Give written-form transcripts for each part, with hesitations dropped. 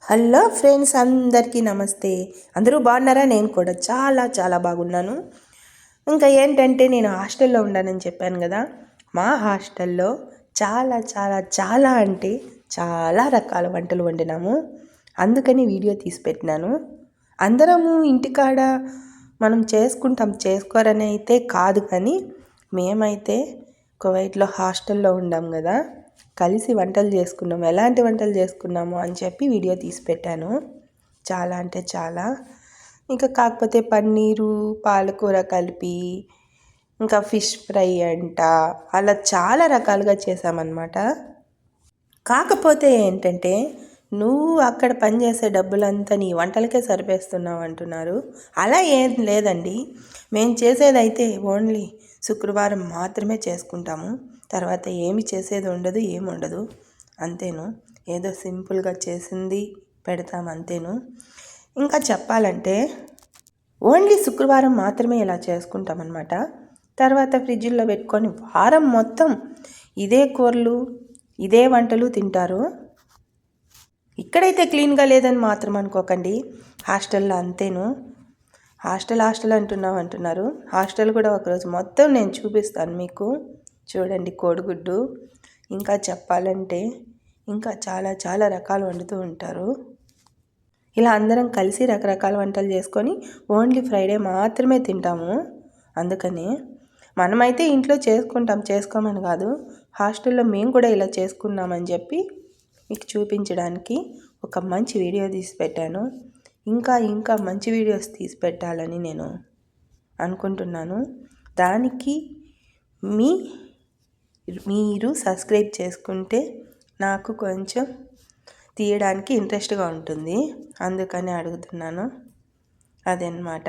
Hello friends, అందరికీ నమస్తే. అందరూ బాగున్నారా? నేను కూడా చాలా చాలా బాగున్నాను. ఇంకా ఏంటంటే నేను హాస్టల్లో ఉన్నానని చెప్పాను కదా. మా హాస్టల్లో చాలా చాలా చాలా అంటే చాలా రకాల వంటలు వండినాము. అందుకని వీడియో తీసి పెట్టినాను. అందరము ఇంటికాడ మనం చేసుకోరని అయితే కాదు, కానీ మేమైతే కువైట్లో హాస్టల్లో ఉండాం కదా, కలిసి వంటలు చేసుకున్నాం. ఎలాంటి వంటలు చేసుకున్నాము అని చెప్పి వీడియో తీసి పెట్టాను. చాలా అంటే చాలా. ఇంకా కాకపోతే పన్నీరు పాలకూర కలిపి, ఇంకా ఫిష్ ఫ్రై అంట, అలా చాలా రకాలుగా చేసామన్నమాట. కాకపోతే ఏంటంటే, నువ్వు అక్కడ పనిచేసే డబ్బులంతా నీ వంటలకే సరిపేస్తున్నావు అంటున్నారు. అలా ఏం లేదండి. మేము చేసేదైతే ఓన్లీ శుక్రవారం మాత్రమే చేసుకుంటాము. తర్వాత ఏమి చేసేది ఉండదు, ఏముండదు. అంతేను. ఏదో సింపుల్గా చేసింది పెడతాం, అంతేను. ఇంకా చెప్పాలంటే ఓన్లీ శుక్రవారం మాత్రమే ఇలా చేసుకుంటామన్నమాట. తర్వాత ఫ్రిడ్జ్లో పెట్టుకొని వారం మొత్తం ఇదే కూరలు ఇదే వంటలు తింటారు. ఇక్కడైతే క్లీన్గా లేదని మాత్రం అనుకోకండి. హాస్టల్లో అంతేను. హాస్టల్ అంటున్నారు. హాస్టల్ కూడా ఒకరోజు మొత్తం నేను చూపిస్తాను మీకు. చూడండి, కోడిగుడ్డు. ఇంకా చెప్పాలంటే ఇంకా చాలా చాలా రకాలు వండుతూ ఉంటారు. ఇలా అందరం కలిసి రకరకాల వంటలు చేసుకొని ఓన్లీ ఫ్రైడే మాత్రమే తింటాము. అందుకని మనమైతే ఇంట్లో చేసుకోమని కాదు, హాస్టల్లో మేము కూడా ఇలా చేసుకున్నామని చెప్పి మీకు చూపించడానికి ఒక మంచి వీడియో తీసి పెట్టాను. ఇంకా మంచి వీడియోస్ తీసి పెట్టాలని నేను అనుకుంటున్నాను. దానికి మీరు సబ్స్క్రైబ్ చేసుకుంటే నాకు కొంచెం తీయడానికి ఇంట్రెస్ట్గా ఉంటుంది. అందుకని అడుగుతున్నాను. అదనమాట.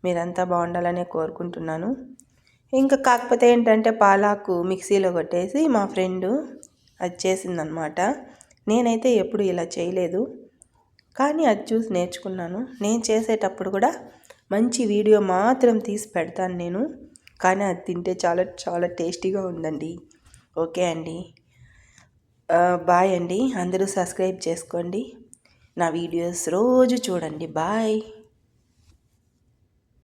మీరంతా బాగుండాలనే కోరుకుంటున్నాను. ఇంకా కాకపోతే ఏంటంటే పాలాకు మిక్సీలో కొట్టేసి మా ఫ్రెండు అది చేసిందనమాట. నేనైతే ఎప్పుడు ఇలా చేయలేదు, కానీ అది చూసి నేర్చుకున్నాను. నేను చేసేటప్పుడు కూడా మంచి వీడియో మాత్రం తీసి పెడతాను నేను. కానీ అది తింటే చాలా చాలా టేస్టీగా ఉందండి. ఓకే అండి, బాయ్ అండి. అందరూ సబ్స్క్రైబ్ చేసుకోండి. నా వీడియోస్ రోజు చూడండి. బాయ్.